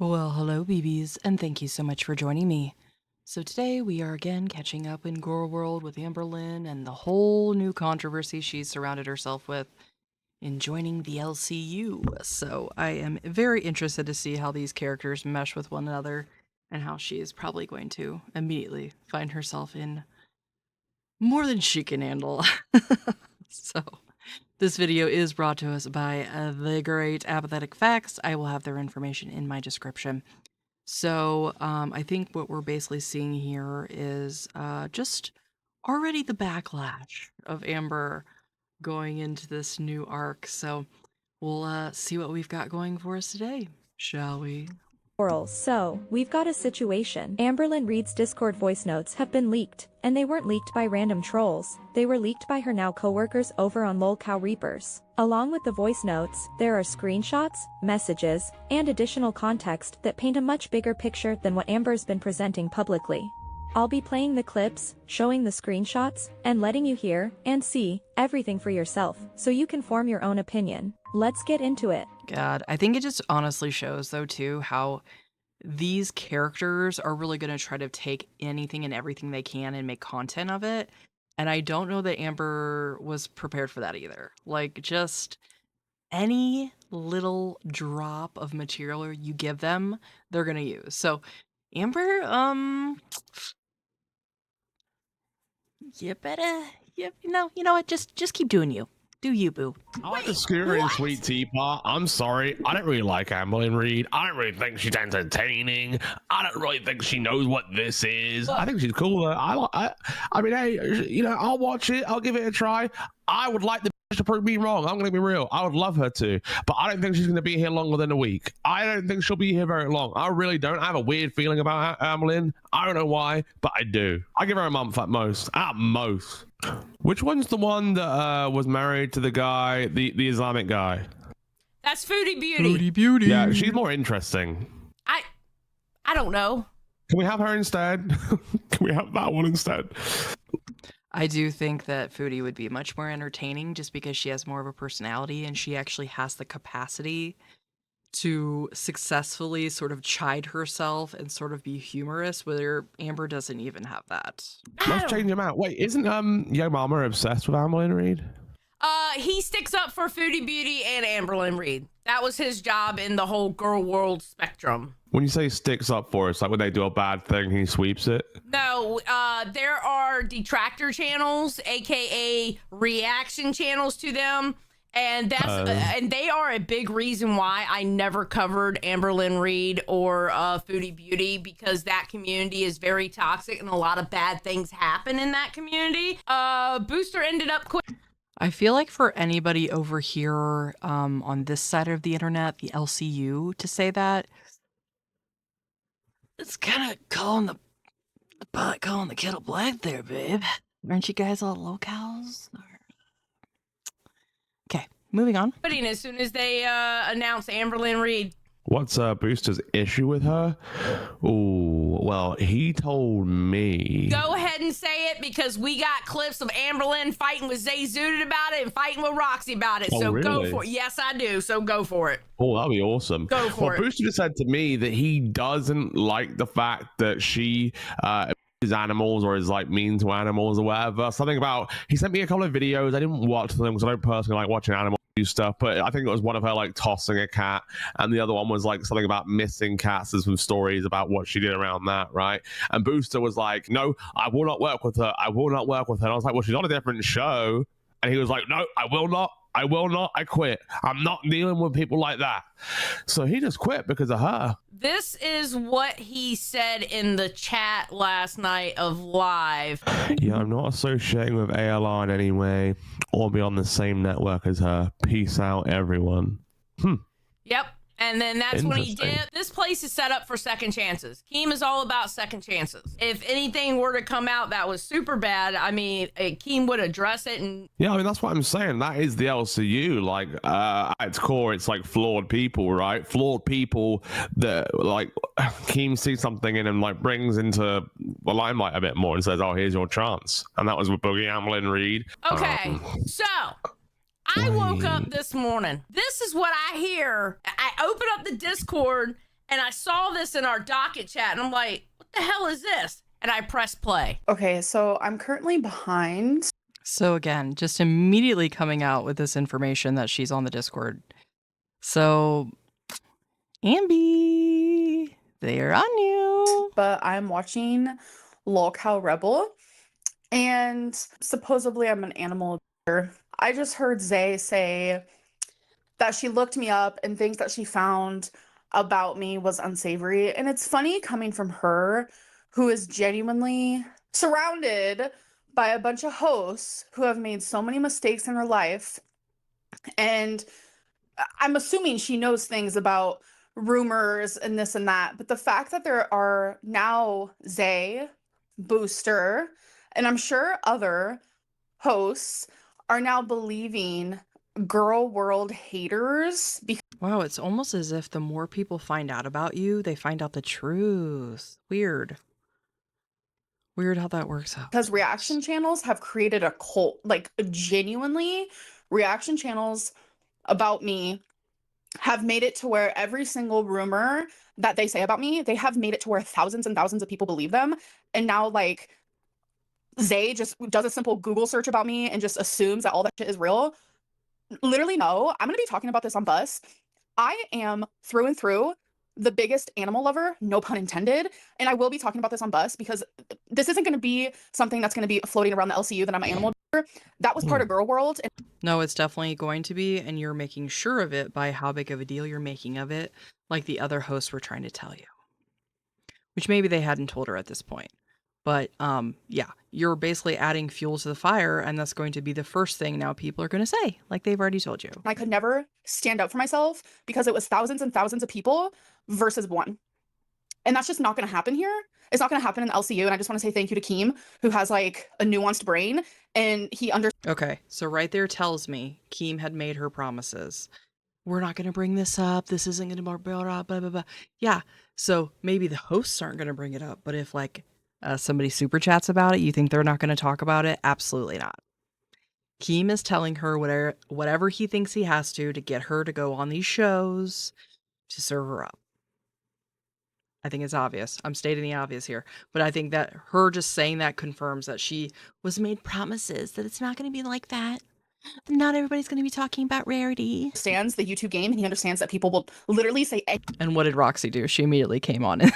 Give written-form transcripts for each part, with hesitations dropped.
Well, hello, BBs, and thank you so much for joining me. So today we are again catching up in gorlworld with Amberlynn and the whole new controversy she's surrounded herself with in joining the LCU. So I am very interested to see how these characters mesh with one another and how she is probably going to immediately find herself in more than she can handle. So this video is brought to us by the great Apathetic faxX. I will have their information in my description. So I think what we're basically seeing here is just already the backlash of Amber going into this new arc. So we'll see what we've got going for us today, shall we? So, we've got a situation. Amberlynn Reid's Discord voice notes have been leaked, and they weren't leaked by random trolls, they were leaked by her now co-workers over on lolcowlive. Along with the voice notes, there are screenshots, messages, and additional context that paint a much bigger picture than what Amber's been presenting publicly. I'll be playing the clips, showing the screenshots, and letting you hear and see everything for yourself, so you can form your own opinion. Let's get into it. God, I think it just honestly shows, though, too, how these characters are really going to try to take anything and everything they can and make content of it. And I don't know that Amber was prepared for that either. Like, just any little drop of material you give them, they're going to use. So, Amber, you better, you know what? Just keep doing you. Do you, boo? I like the scooter and sweet tea part. I'm sorry. I don't really like Amberlynn Reid. I don't really think she's entertaining. I don't really think she knows what this is. I think she's cool. I mean, hey, you know, I'll watch it. I'll give it a try. I would like the bitch to prove me wrong. I'm going to be real. I would love her to. But I don't think she's going to be here longer than a week. I don't think she'll be here very long. I really don't. I have a weird feeling about Amberlynn. I don't know why, but I do. I give her a month at most. At most. Which one's the one that was married to the guy, the Islamic guy? That's Foodie Beauty. Foodie Beauty. Yeah, she's more interesting. I don't know. Can we have her instead? Can we have that one instead? I do think that Foodie would be much more entertaining just because she has more of a personality and she actually has the capacity to successfully sort of chide herself and sort of be humorous, where Amber doesn't even have that. Let's change him out. Wait, isn't Yo Mama obsessed with Amberlynn Reid? He sticks up for Foodie Beauty and Amberlynn Reid. That was his job in the whole girl world spectrum. When you say sticks up for us, like when they do a bad thing, he sweeps it? No, there are detractor channels, aka reaction channels to them. And that's and they are a big reason why I never covered Amberlynn Reid or Foodie Beauty, because that community is very toxic and a lot of bad things happen in that community. Booster ended up quit. I feel like for anybody over here on this side of the internet, the LCU, to say that, it's kind of calling the pot calling the kettle black there, babe. Aren't you guys all locals? Okay, moving on. As soon as they announced Amberlynn Reid. What's Booster's issue with her? Oh, well, he told me. Go ahead and say it, because we got clips of Amberlynn fighting with Zay Zooted about it and fighting with Roxy about it. Oh, so really? Go for it. Yes, I do. So go for it. Oh, that'd be awesome. Go for it. Booster just said to me that he doesn't like the fact that she is animals or is like mean to animals or whatever. Something about, he sent me a couple of videos. I didn't watch them because I don't personally like watching animals stuff, but I think it was one of her like tossing a cat, and the other one was like something about missing cats. There's some stories about what she did around that, right? And Booster was like, no, I will not work with her. I will not work with her. And I was like, well, she's on a different show. And he was like, no, I will not. I will not. I quit. I'm not dealing with people like that. So he just quit because of her. This is what he said in the chat last night of live. Yeah, I'm not associating with ALR in any way or be on the same network as her. Peace out, everyone. Yep. And then that's when he did. This place is set up for second chances. Keem is all about second chances. If anything were to come out that was super bad, I mean, Keem would address it. And yeah, I mean, that's what I'm saying. That is the LCU. Like, at its core, it's like flawed people, right? Flawed people that, like, Keem sees something in him, like, brings into the limelight a bit more and says, oh, here's your chance. And that was with Boogie Amberlynn Reid. Okay, so I woke up this morning. This is what I hear. I open up the Discord And I saw this in our docket chat, and I'm like, what the hell is this? And I pressed play. Okay, so I'm currently behind. So again, just immediately coming out with this information that she's on the Discord. So, Ambi, they're on you. But I'm watching Lolcow Rebel, and supposedly I'm an animal abuser. I just heard Zay say that she looked me up and things that she found about me was unsavory. And it's funny coming from her, who is genuinely surrounded by a bunch of hosts who have made so many mistakes in her life. And I'm assuming she knows things about rumors and this and that. But the fact that there are now Zay, Booster, and I'm sure other hosts are now believing girl world haters because Wow, it's almost as if the more people find out about you, they find out the truth. Weird. Weird how that works out. reaction channels have created a cult. Like, genuinely, reaction channels about me have made it to where every single rumor that they say about me, they have made it to where thousands and thousands of people believe them. And now, like, Zay just does a simple Google search about me and just assumes that all that shit is real. Literally, no. I'm going to be talking about this on Bus. I am through and through the biggest animal lover, no pun intended. And I will be talking about this on Bus because this isn't going to be something that's going to be floating around the LCU that I'm an animal lover. That was part of Girl World. And No, it's definitely going to be, and you're making sure of it by how big of a deal you're making of it, like the other hosts were trying to tell you. Which maybe they hadn't told her at this point. But yeah, you're basically adding fuel to the fire, and that's going to be the first thing now people are going to say, like they've already told you. I could never stand up for myself because it was thousands and thousands of people versus one. And that's just not going to happen here. It's not going to happen in the LCU. And I just want to say thank you to Keem, who has like a nuanced brain, and he Okay, so right there tells me Keem had made her promises. We're not going to bring this up. This isn't going to be brought up, blah, blah, blah. Yeah, so maybe the hosts aren't going to bring it up, but if like somebody super chats about it, you think they're not going to talk about it? Absolutely not. Keem is telling her whatever he thinks he has to get her to go on these shows to serve her up. I think it's obvious. I'm stating the obvious here. But I think that her just saying that confirms that she was made promises that it's not going to be like that. Not everybody's going to be talking about Rarity. understands the YouTube game, and he understands that people will literally say And what did Roxy do? She immediately came on and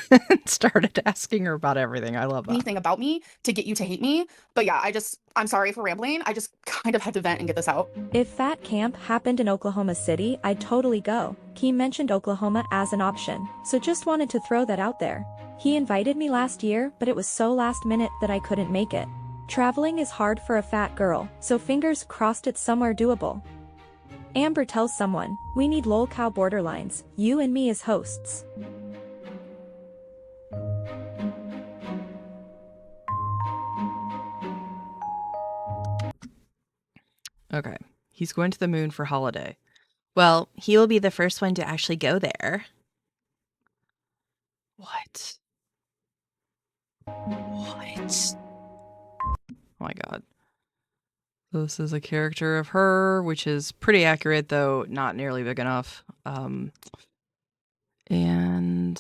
started asking her about everything. I love that. anything about me to get you to hate me. But yeah, I'm sorry for rambling. I just kind of had to vent and get this out. If Fat Camp happened in Oklahoma City, I'd totally go. Keem mentioned Oklahoma as an option, so just wanted to throw that out there. He invited me last year, but it was so last minute that I couldn't make it. Traveling is hard for a fat girl, so fingers crossed it's somewhere doable. Amber tells someone, we need lolcow borderlines, you and me as hosts. Okay. He's going to the moon for holiday. Well, he will be the first one to actually go there. What? What? Oh my god. This is a character of her, which is pretty accurate, though not nearly big enough. And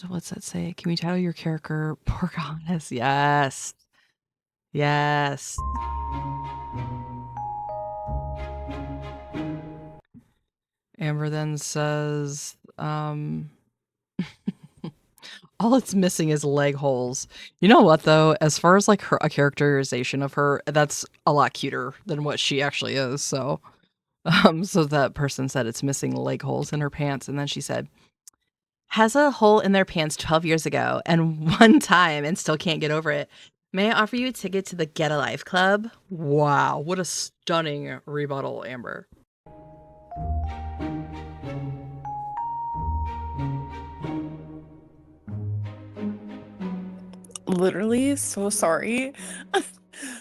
what's that say? Can we title your character Porgonis? Yes. Yes. Amber then says, all it's missing is leg holes. You know what, though? As far as, like, a characterization of her, that's a lot cuter than what she actually is, so... so that person said it's missing leg holes in her pants, and then she said, has a hole in their pants 12 years ago, and one time, and still can't get over it. May I offer you a ticket to the Get a Life Club? Wow, what a stunning rebuttal, Amber. Literally so sorry.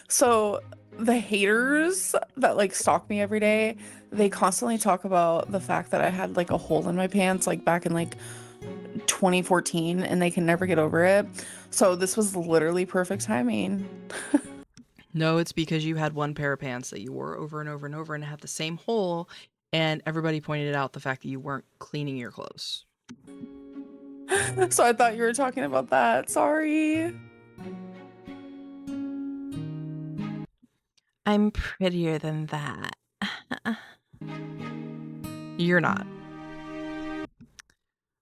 So the haters that like stalk me every day, they constantly talk about the fact that I had like a hole in my pants like back in like 2014, and they can never get over it. So this was literally perfect timing. No, it's because you had one pair of pants that you wore over and over and over and had the same hole, and everybody pointed out the fact that you weren't cleaning your clothes. So I thought you were talking about that. Sorry. I'm prettier than that. You're not.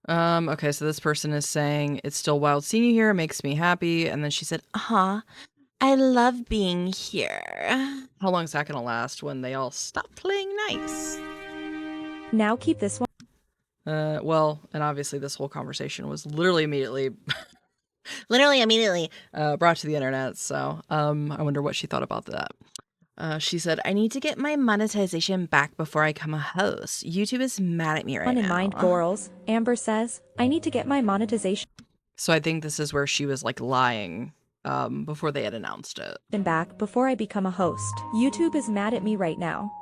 Okay, so this person is saying, it's still wild seeing you here, it makes me happy. And then she said, I love being here. How long is that gonna last when they all stop playing nice? Now keep this one. Well, and obviously this whole conversation was literally immediately brought to the internet, so I wonder what she thought about that. She said, I need to get my monetization back before I become a host. YouTube is mad at me right One in now. mind, girls. Amber says, I need to get my monetization So I think this is where she was like lying before they had announced it. back before I become a host. YouTube is mad at me right now.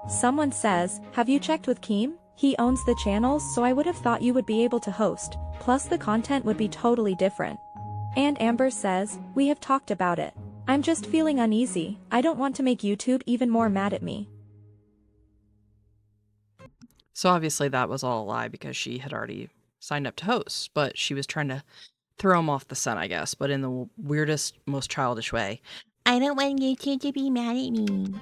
Someone says, have you checked with Keem? He owns the channels, so I would have thought you would be able to host, plus the content would be totally different. And Amber says, we have talked about it. I'm just feeling uneasy. I don't want to make YouTube even more mad at me. So obviously that was all a lie because she had already signed up to host, but she was trying to throw him off the scent, I guess, but in the weirdest, most childish way. I don't want YouTube to be mad at me.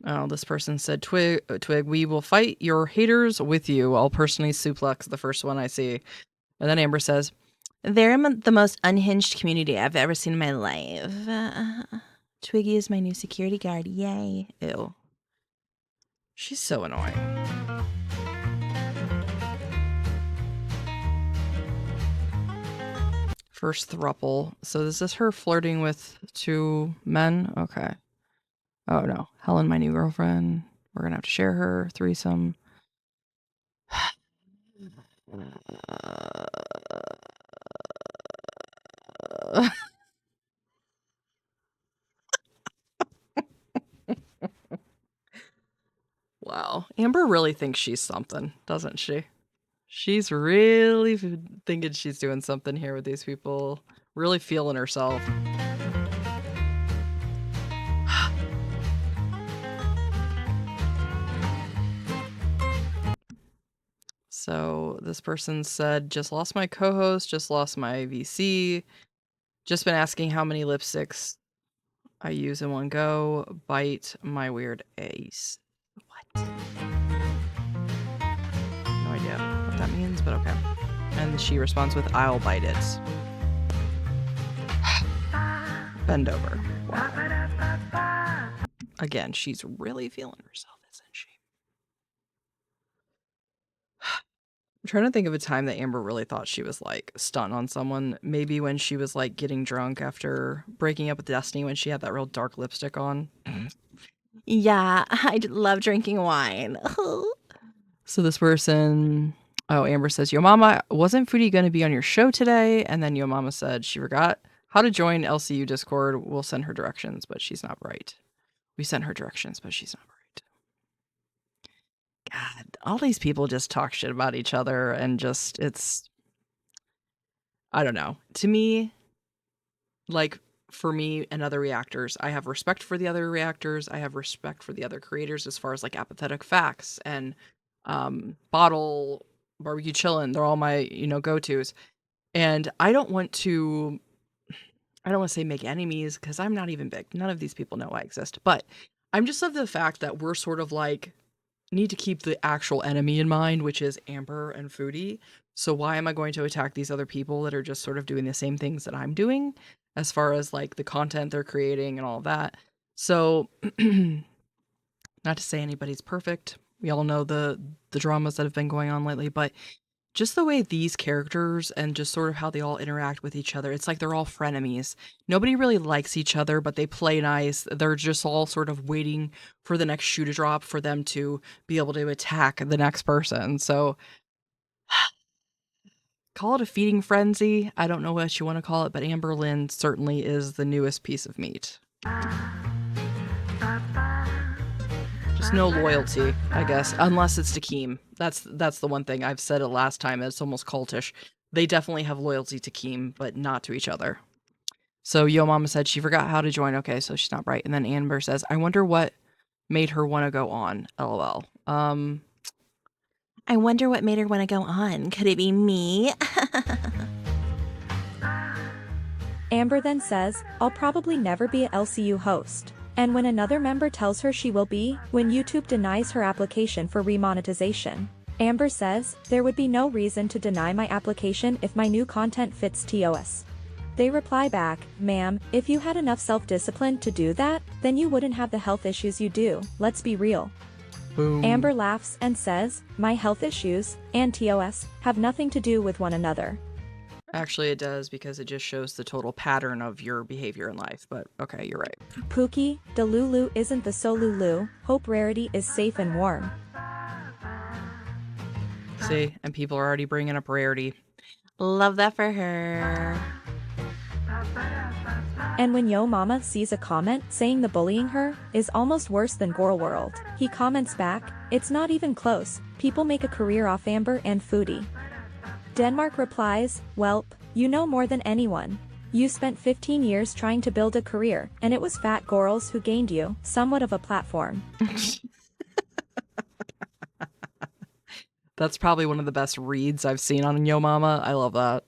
Oh, this person said, Twig, we will fight your haters with you. I'll personally suplex the first one I see. And then Amber says, they're the most unhinged community I've ever seen in my life. Twiggy is my new security guard. Yay. Ew. She's so annoying. First throuple. So this is her flirting with two men? Okay. Oh no. Helen, my new girlfriend. We're gonna have to share her. Threesome. Wow. Amber really thinks she's something, doesn't she? She's really thinking she's doing something here with these people. Really feeling herself. So this person said, just lost my co-host, just lost my VC, just been asking how many lipsticks I use in one go. Bite my weird ace. What? No idea what that means, but okay. And she responds with, I'll bite it. Bend over. Wow. Again, she's really feeling herself, isn't she? I'm trying to think of a time that Amber really thought she was like stunned on someone. Maybe when she was like getting drunk after breaking up with Destiny when she had that real dark lipstick on. Yeah, I love drinking wine. So this person, Amber says, Yo mama, wasn't Foodie going to be on your show today? And then Yo mama said she forgot how to join LCU Discord. We'll send her directions, but she's not right. We sent her directions, but she's not right. God, all these people just talk shit about each other and just, it's, I don't know. To me, like, for me and other reactors, I have respect for the other reactors. I have respect for the other creators as far as like Apathetic faxX and Bottle, Barbecue Chillin'. They're all my, go-tos. And I don't want to say make enemies because I'm not even big. None of these people know I exist. But I'm just of the fact that we're sort of like, need to keep the actual enemy in mind, which is Amber and Foodie. So why am I going to attack these other people that are just sort of doing the same things that I'm doing as far as like the content they're creating and all of that? So not to say anybody's perfect. We all know the dramas that have been going on lately, but just the way these characters and just sort of how they all interact with each other, it's like they're all frenemies. Nobody really likes each other, but they play nice. They're just all sort of waiting for the next shoe to drop for them to be able to attack the next person. So call it a feeding frenzy. I don't know what you want to call it, but Amberlynn certainly is the newest piece of meat. Just no loyalty, I guess, unless it's to Keem. That's the one thing I've said it last time. It's almost cultish. They definitely have loyalty to Keem, but not to each other. So Yo Mama said she forgot how to join. Okay, so she's not right. And then Amber says, I wonder what made her want to go on. LOL. I wonder what made her want to go on. Could it be me? Amber then says, I'll probably never be a LCU host. And when another member tells her she will be, when YouTube denies her application for remonetization. Amber says, there would be no reason to deny my application if my new content fits TOS. They reply back, ma'am, if you had enough self-discipline to do that, then you wouldn't have the health issues you do, let's be real. Boom. Amber laughs and says, my health issues, and TOS, have nothing to do with one another. Actually, it does because it just shows the total pattern of your behavior in life, but okay, you're right. Pookie, Delulu isn't the Solulu, hope Rarity is safe and warm. See, and people are already bringing up Rarity. Love that for her. And when Yo Mama sees a comment saying the bullying her is almost worse than gorlworld, he comments back, it's not even close, people make a career off Amber and Foodie. Denmark replies, welp, you know more than anyone. You spent 15 years trying to build a career, and it was fat gorls who gained you somewhat of a platform. That's probably one of the best reads I've seen on Yo Mama. I love that.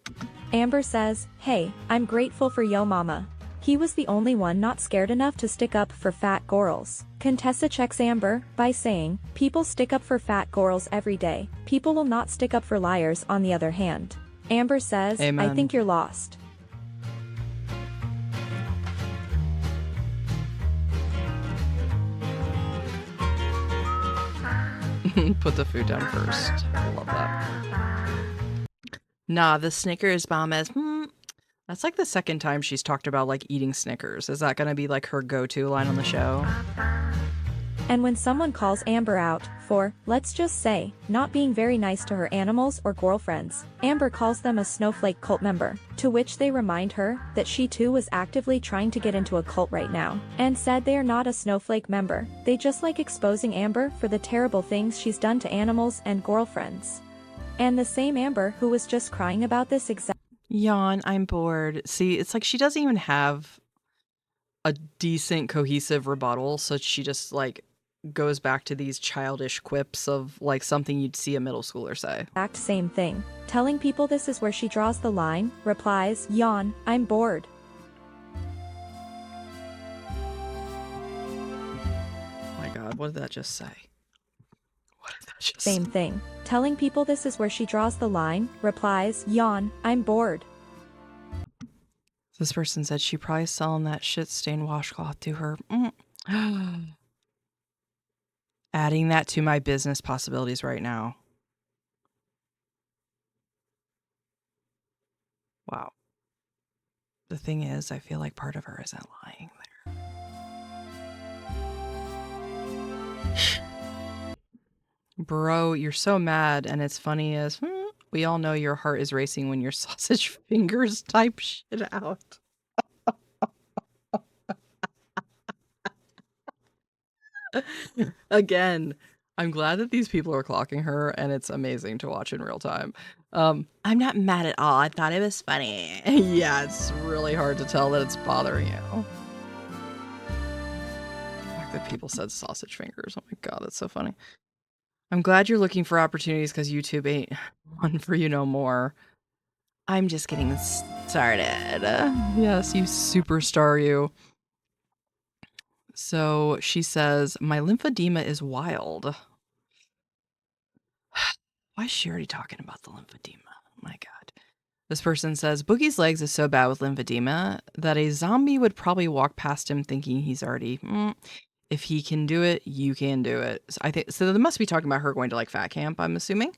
Amber says, hey, I'm grateful for Yo Mama. He was the only one not scared enough to stick up for fat gorls. Contessa checks Amber by saying, people stick up for fat gorls every day. People will not stick up for liars on the other hand. Amber says, Amen. I think you're lost. Put the food down first. I love that. Nah, the Snickers bomb is, that's like the second time she's talked about like eating Snickers. Is that gonna be like her go-to line on the show? And when someone calls Amber out for, let's just say, not being very nice to her animals or girlfriends, Amber calls them a snowflake cult member, to which they remind her that she too was actively trying to get into a cult right now, and said they are not a snowflake member, they just like exposing Amber for the terrible things she's done to animals and girlfriends. And the same Amber who was just crying about this exact Yawn, I'm bored. See, it's like she doesn't even have a decent cohesive rebuttal, so she just like goes back to these childish quips of like something you'd see a middle schooler say. exact same thing, telling people this is where she draws the line, replies, yawn, I'm bored. Oh my god, what did that just say? What did that just Same say? thing, telling people this is where she draws the line, replies, yawn, I'm bored. This person said she probably selling that shit stained washcloth to her. Adding that to my business possibilities right now. Wow. The thing is, I feel like part of her isn't lying there. Bro, you're so mad, and it's funny as we all know your heart is racing when your sausage fingers type shit out. Again, I'm glad that these people are clocking her, and it's amazing to watch in real time. I'm not mad at all. I thought it was funny. Yeah, it's really hard to tell that it's bothering you. The fact that people said sausage fingers. Oh my god, that's so funny. I'm glad you're looking for opportunities because YouTube ain't one for you no more. I'm just getting started. Yes, you superstar, you. So she says, my lymphedema is wild. Why is she already talking about the lymphedema? Oh my god. This person says, Boogie's legs is so bad with lymphedema that a zombie would probably walk past him thinking he's already, if he can do it, you can do it. So I think so. They must be talking about her going to like fat camp, I'm assuming.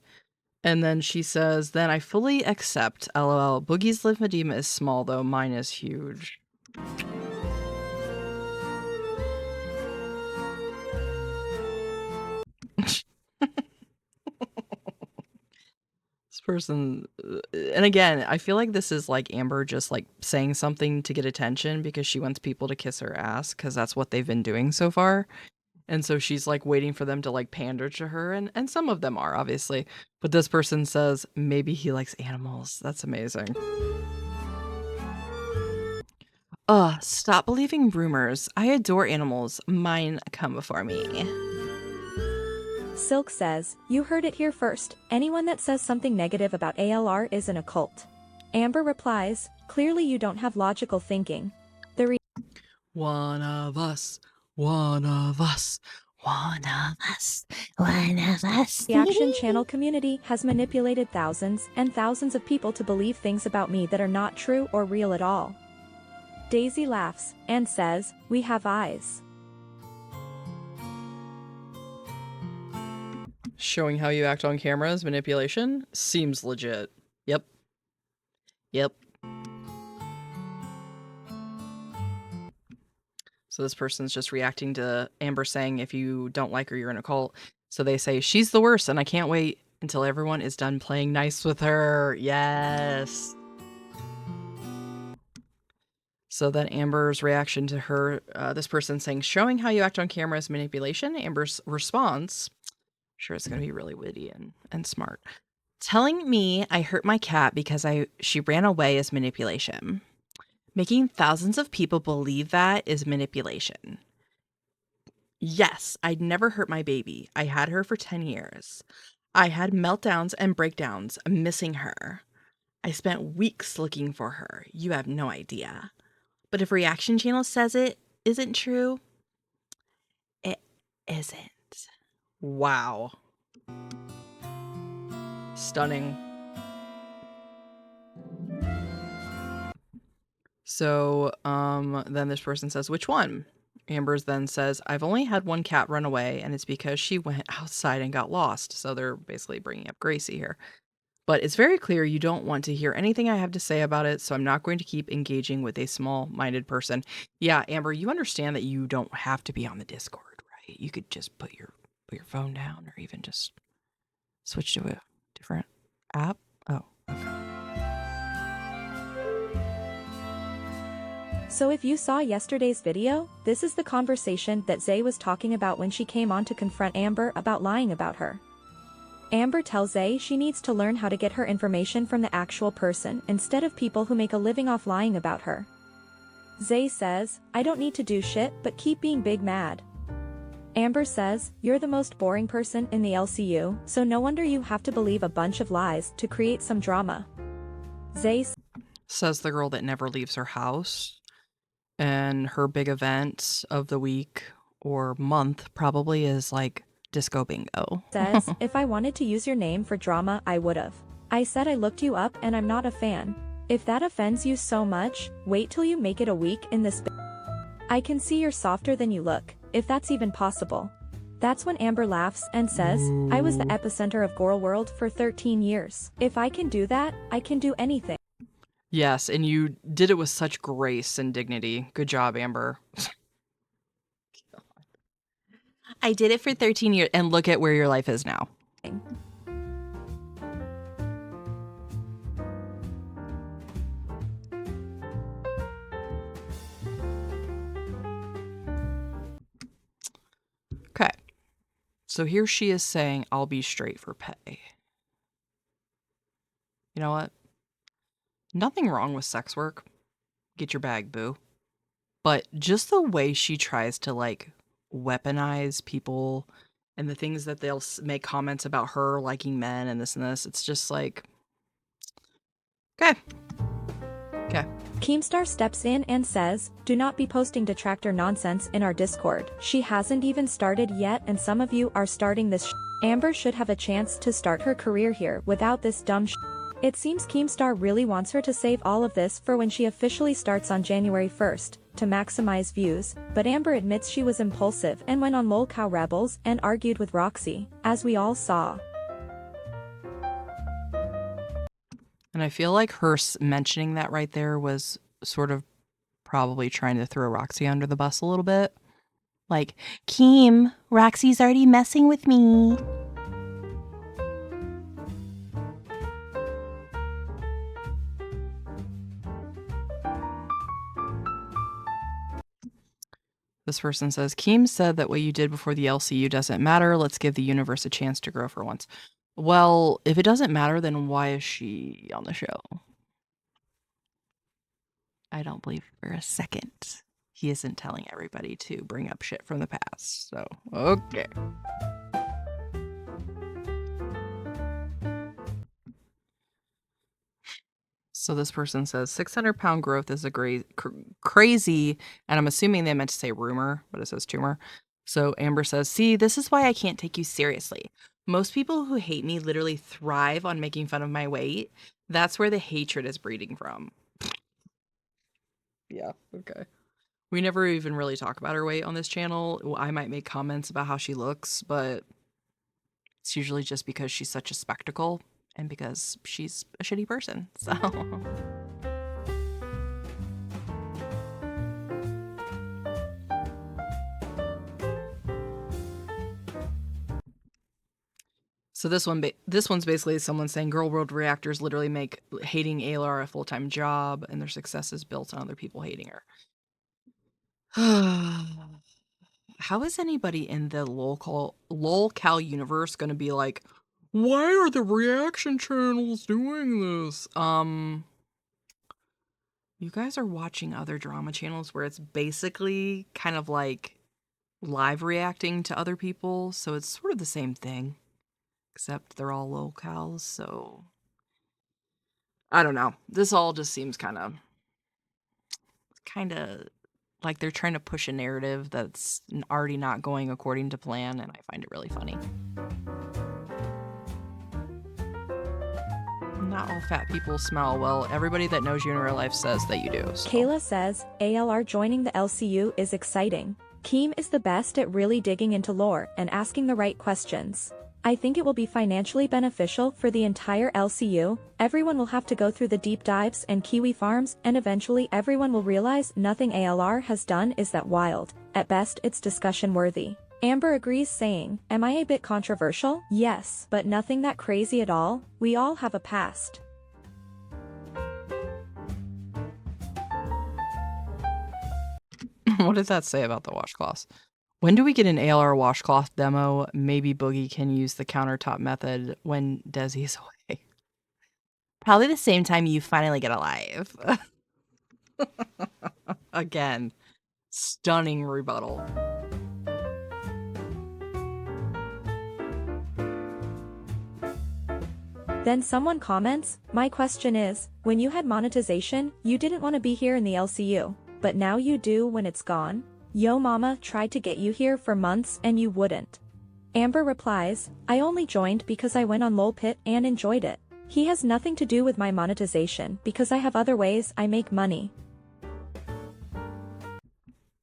And then she says, then I fully accept. LOL. Boogie's lymphedema is small though. Mine is huge. This person, and again, I feel like this is like Amber just like saying something to get attention because she wants people to kiss her ass because that's what they've been doing so far. And so she's like waiting for them to like pander to her, and some of them are obviously, but this person says maybe he likes animals. That's amazing. Stop believing rumors. I adore animals. Mine come before me. Silk says, you heard it here first. Anyone that says something negative about ALR is an occult. Amber replies, clearly you don't have logical thinking. One of us, one of us, one of us, one of us. The Action Channel community has manipulated thousands and thousands of people to believe things about me that are not true or real at all. Daisy laughs and says, we have eyes. Showing how you act on camera is manipulation? Seems legit. Yep. Yep. So this person's just reacting to Amber saying, if you don't like her, you're in a cult. So they say, she's the worst, and I can't wait until everyone is done playing nice with her. Yes. So then Amber's reaction to her, this person saying, showing how you act on camera is manipulation. Amber's response, sure it's going to be really witty and smart. Telling me I hurt my cat because she ran away is manipulation. Making thousands of people believe that is manipulation. Yes, I'd never hurt my baby. I had her for 10 years. I had meltdowns and breakdowns, missing her. I spent weeks looking for her. You have no idea. But if Reaction Channel says it isn't true, it isn't. Wow. Stunning. So, then this person says, which one? Amber's then says, I've only had one cat run away, and it's because she went outside and got lost. So they're basically bringing up Gracie here. But it's very clear you don't want to hear anything I have to say about it, so I'm not going to keep engaging with a small-minded person. Yeah, Amber, you understand that you don't have to be on the Discord, right? You could just put your phone down, or even just switch to a different app. Oh, okay. So if you saw yesterday's video, this is the conversation that Zay was talking about when she came on to confront Amber about lying about her. Amber tells Zay she needs to learn how to get her information from the actual person instead of people who make a living off lying about her. Zay says, I don't need to do shit but keep being big mad. Amber says, you're the most boring person in the LCU, so no wonder you have to believe a bunch of lies to create some drama. Zay says the girl that never leaves her house, and her big event of the week or month probably is like disco bingo. Says, if I wanted to use your name for drama, I would've. I said I looked you up and I'm not a fan. If that offends you so much, wait till you make it a week in this. I can see you're softer than you look, if that's even possible. That's when Amber laughs and says, I was the epicenter of gorlworld for 13 years. If I can do that, I can do anything. Yes, and you did it with such grace and dignity. Good job, Amber. I did it for 13 years, and look at where your life is now. Okay. So here she is saying, I'll be straight for pay. You know what? Nothing wrong with sex work. Get your bag, boo. But just the way she tries to, like, weaponize people and the things that they'll make comments about her liking men and this, it's just like, okay. Keemstar steps in and says, do not be posting detractor nonsense in our Discord. She hasn't even started yet and some of you are starting this Amber should have a chance to start her career here without this dumb It seems Keemstar really wants her to save all of this for when she officially starts on January 1st, to maximize views, but Amber admits she was impulsive and went on lolcowlive and argued with Roxy, as we all saw. And I feel like her mentioning that right there was sort of probably trying to throw Roxy under the bus a little bit. Like, Keem, Roxy's already messing with me. This person says, Keem said that what you did before the LCU doesn't matter. Let's give the universe a chance to grow for once. Well, if it doesn't matter, then why is she on the show? I don't believe for a second he isn't telling everybody to bring up shit from the past. So, okay. So this person says 600-pound growth is a crazy, and I'm assuming they meant to say rumor, but it says tumor. So Amber says, see, this is why I can't take you seriously. Most people who hate me literally thrive on making fun of my weight. That's where the hatred is breeding from. Yeah, okay. We never even really talk about her weight on this channel. Well, I might make comments about how she looks, but it's usually just because she's such a spectacle and because she's a shitty person. So So this one's basically someone saying girl world reactors literally make hating ALR a full-time job and their success is built on other people hating her. How is anybody in the lolcow universe going to be like, why are the reaction channels doing this? You guys are watching other drama channels where it's basically kind of like live reacting to other people, so it's sort of the same thing, except they're all lolcows, so I don't know. This all just seems kind of like they're trying to push a narrative that's already not going according to plan, and I find it really funny. Not all fat people smell. Well, everybody that knows you in real life says that you do. So. Kayla says, ALR joining the LCU is exciting. Keem is the best at really digging into lore and asking the right questions. I think it will be financially beneficial for the entire LCU. Everyone will have to go through the deep dives and Kiwi farms, and eventually everyone will realize nothing ALR has done is that wild. At best, it's discussion worthy. Amber agrees, saying, am I a bit controversial? Yes, but nothing that crazy at all. We all have a past. What does that say about the washcloths? When do we get an ALR washcloth demo? Maybe Boogie can use the countertop method when Desi's away. Probably the same time you finally get alive. Again, stunning rebuttal. Then someone comments, my question is, when you had monetization, you didn't want to be here in the LCU, but now you do when it's gone? Yo mama tried to get you here for months and you wouldn't. Amber replies, I only joined because I went on lolpit and enjoyed it. He has nothing to do with my monetization because I have other ways I make money.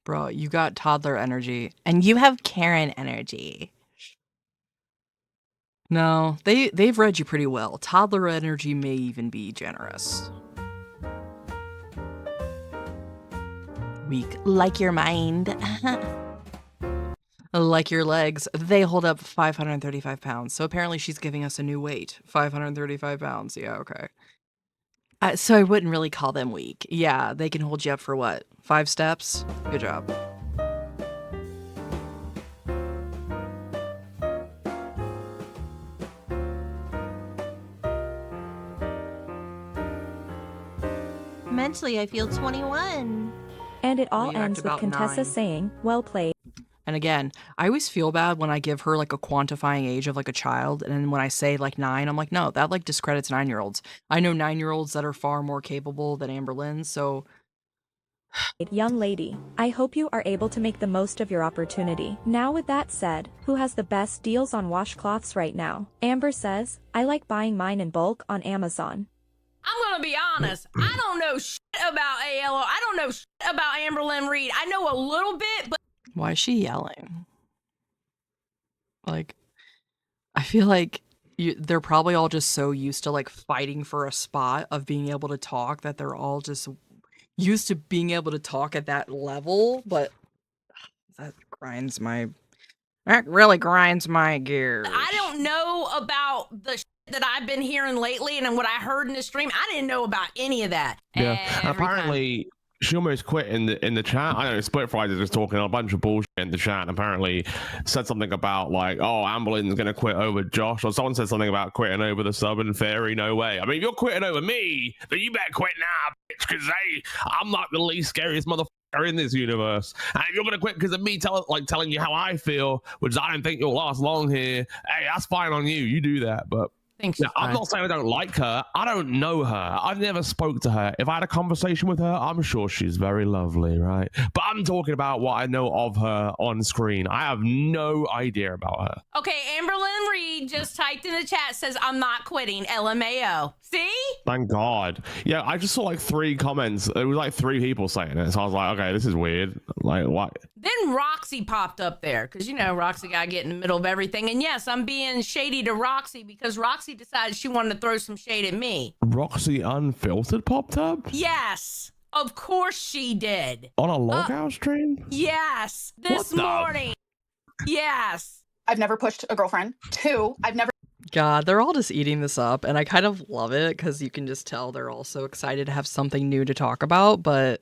Bro, you got toddler energy and you have Karen energy. No, they've read you pretty well. Toddler energy may even be generous. Weak, like your mind. Like your legs, they hold up 535 pounds. So apparently she's giving us a new weight. 535 pounds. Yeah, okay. So I wouldn't really call them weak. Yeah, they can hold you up for what? 5 steps? Good job. Mentally, I feel 21. And it all Well, you act ends with about Contessa 9. saying, well played. And again, I always feel bad when I give her like a quantifying age of like a child. And then when I say like 9, I'm like, no, that like discredits 9-year-olds. I know 9-year-olds that are far more capable than Amberlynn. So Young lady, I hope you are able to make the most of your opportunity. Now with that said, who has the best deals on washcloths right now? Amber says, I like buying mine in bulk on Amazon. I'm gonna be honest. I don't know shit about ALO. I don't know shit about Amberlynn Reid. I know a little bit, but why is she yelling? Like, I feel like they're probably all just so used to like fighting for a spot of being able to talk that they're all just used to being able to talk at that level. But that really grinds my gears. I don't know about the shit that I've been hearing lately and what I heard in the stream. I didn't know about any of that. Yeah, Every apparently she almost quit in the chat. I know Split Fridays was talking a bunch of bullshit in the chat and apparently said something about like, oh, Amberlynn's gonna quit over Josh, or someone said something about quitting over the sub and Fairy. No way. I mean, if you're quitting over me, then you better quit now, bitch, because I'm like the least scariest motherfucker in this universe. And if you're gonna quit because of me telling you how I feel, which I don't think you'll last long here, hey, that's fine on you. You do that, but think she's I'm fine. not saying I don't like her. I don't know her. I've never spoke to her. If I had a conversation with her, I'm sure she's very lovely, right? But I'm talking about what I know of her on screen. I have no idea about her. Okay, Amberlynn Reid just typed in the chat, says, I'm not quitting, LMAO. See? Thank God. Yeah, I just saw like 3 comments. It was like 3 people saying it. So I was like, okay, this is weird. Like, what? Then Roxy popped up there because, you know, Roxy got to get in the middle of everything. And yes, I'm being shady to Roxy because Roxy decided she wanted to throw some shade at me. Roxy Unfiltered popped up? Yes, of course she did. On a lockout stream? Yes, this morning. Yes. I've never pushed a girlfriend. 2, I've never God, they're all just eating this up, and I kind of love it because you can just tell they're all so excited to have something new to talk about, but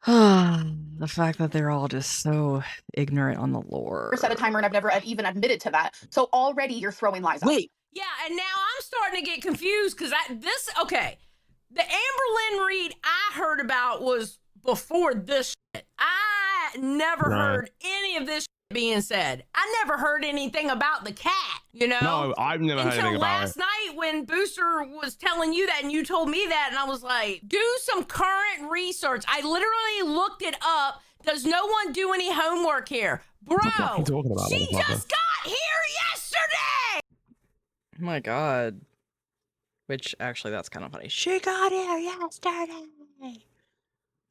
the fact that they're all just so ignorant on the lore. set a timer and I've never even admitted to that. So already you're throwing lies out. Wait, Yeah, and now I'm starting to get confused because okay, the Amberlynn Reid I heard about was before this shit. I never heard any of this shit being said. I never heard anything about the cat, you know? No, I've never heard anything until about last it. night when Booster was telling you that and you told me that and I was like, do some current research. I literally looked it up. Does no one do any homework here? Bro, What the fuck are you talking about, she motherfucker? just got here yesterday. oh my God. Which, actually, that's kind of funny. She got here yesterday.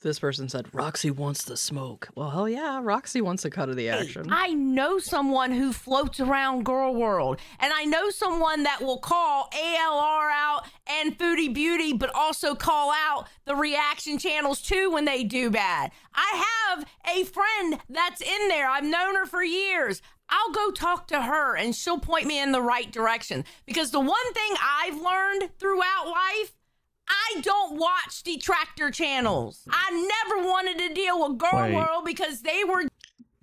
This person said, Roxy wants the smoke. Well, hell yeah, Roxy wants a cut of the action. I know someone who floats around Girl World, and I know someone that will call ALR out and Foodie Beauty, but also call out the reaction channels too when they do bad. I have a friend that's in there. I've known her for years. I'll go talk to her and she'll point me in the right direction. Because the one thing I've learned throughout life, I don't watch detractor channels. I never wanted to deal with Girl Wait. World because they were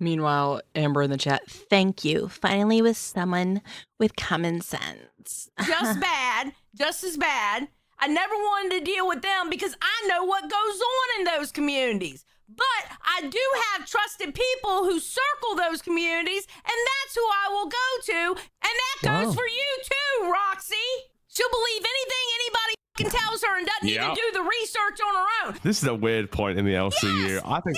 Meanwhile, Amber in the chat, thank you. Finally with someone with common sense. just as bad. I never wanted to deal with them because I know what goes on in those communities. But I do have trusted people who circle those communities, and that's who I will go to. And that goes for you too, Roxy. She'll believe anything anybody fucking tells her and doesn't even do the research on her own. This is a weird point in the LCU. Yes. I think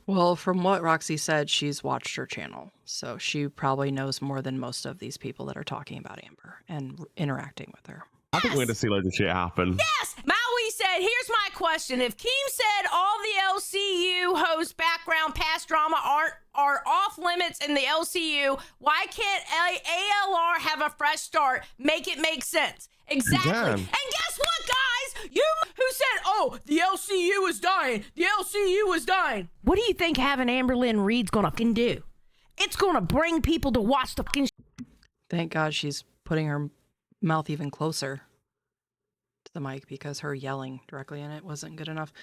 Well, from what Roxy said, she's watched her channel. So she probably knows more than most of these people that are talking about Amber and interacting with her. we're going to see loads of shit happen. Yes! Maui said, here's my question. If Keem said all the LCU host background past drama are off limits in the LCU, why can't ALR have a fresh start? Make it make sense. Exactly. can. And guess what, guys? You who said, oh, the LCU is dying. The LCU is dying. What do you think having Amberlynn Reid's gonna fucking do? It's gonna bring people to watch the fucking Thank God she's putting her mouth even closer to the mic because her yelling directly in it wasn't good enough.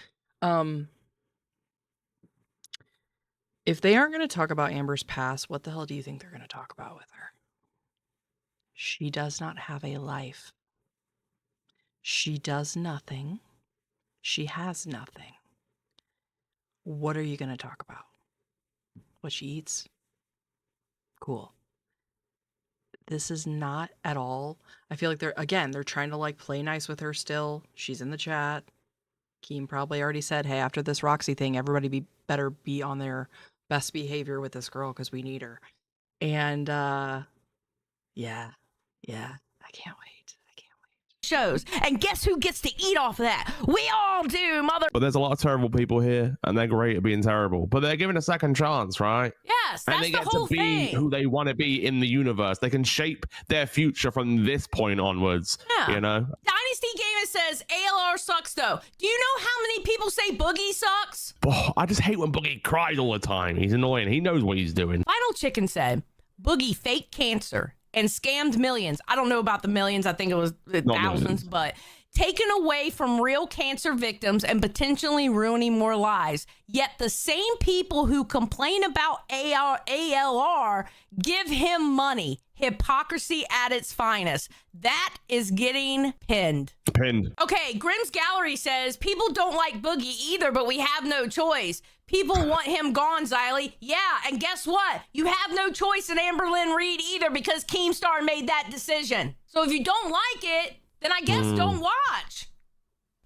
If they aren't going to talk about Amber's past, what the hell do you think they're going to talk about with her? She does not have a life. She does nothing. She has nothing. What are you going to talk about? What she eats? Cool. This is not at all. I feel like they're trying to like play nice with her still. She's in the chat. Keem probably already said, hey, after this Roxy thing, everybody better be on their best behavior with this girl because we need her. And yeah, I can't wait. shows. And guess who gets to eat off of that? We all do, mother. But there's a lot of terrible people here, and they're great at being terrible. But they're given a second chance, right? Yes, And that's they the get whole to be thing. who they want to be in the universe. They can shape their future from this point onwards. Yeah. You know? Dynasty Gamer says ALR sucks though. Do you know how many people say Boogie sucks? Oh, I just hate when Boogie cries all the time. He's annoying. He knows what he's doing. Final Chicken said Boogie faked cancer and scammed millions. I don't know about the millions. I think it was thousands, millions. but taken away from real cancer victims and potentially ruining more lives. Yet the same people who complain about ALR give him money. Hypocrisy at its finest. That is getting pinned. Pinned. Okay, Grimm's Gallery says people don't like Boogie either, but we have no choice. People want him gone, Xylee. Yeah, and guess what? You have no choice in Amberlynn Reid either because Keemstar made that decision. So if you don't like it, then I guess don't watch.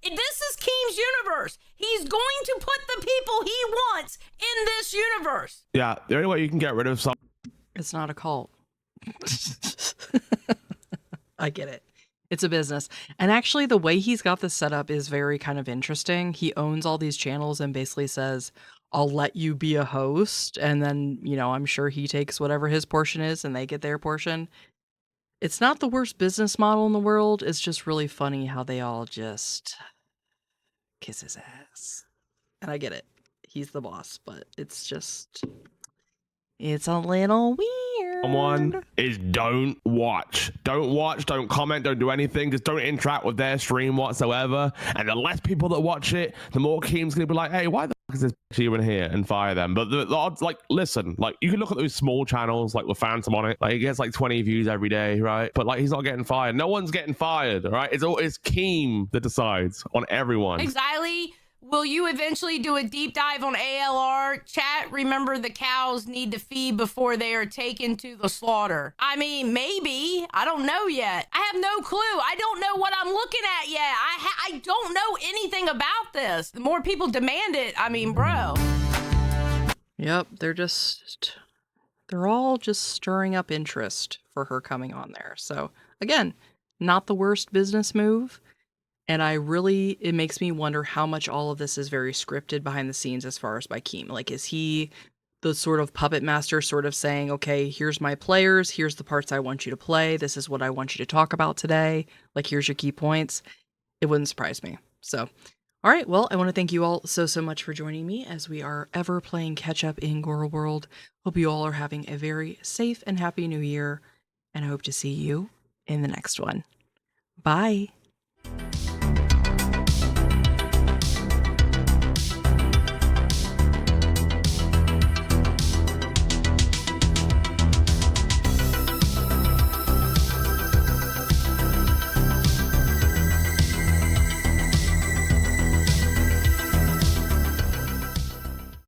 This is Keem's universe. He's going to put the people he wants in this universe. Yeah, the only way you can get rid of some. It's not a cult. I get it. It's a business. And actually, the way he's got this set up is very kind of interesting. He owns all these channels and basically says, I'll let you be a host. And then, you know, I'm sure he takes whatever his portion is and they get their portion. It's not the worst business model in the world. It's just really funny how they all just kiss his ass. And I get it. He's the boss, but it's just, it's a little weird. Someone is don't watch, don't comment, don't do anything, just don't interact with their stream whatsoever. And the less people that watch it, the more Keem's gonna be like, hey, why the fuck is this even here, and fire them. But the odds, like, listen, like, you can look at those small channels like with Phantom on it, like, he gets like 20 views every day, right? But like, he's not getting fired. No one's getting fired, right? It's Keem that decides on everyone. Xylee, will you eventually do a deep dive on ALR? Chat, remember the cows need to feed before they are taken to the slaughter. I mean, maybe. I don't know yet. I have no clue. I don't know what I'm looking at yet. I don't know anything about this. The more people demand it, I mean, bro. Yep, they're all just stirring up interest for her coming on there. So again, not the worst business move. And it makes me wonder how much all of this is very scripted behind the scenes as far as by Keem. Like, is he the sort of puppet master sort of saying, okay, here's my players, here's the parts I want you to play, this is what I want you to talk about today, like, here's your key points? It wouldn't surprise me. So, all right, well, I want to thank you all so much for joining me as we are ever playing catch up in gorlworld. Hope you all are having a very safe and happy new year, and I hope to see you in the next one. Bye.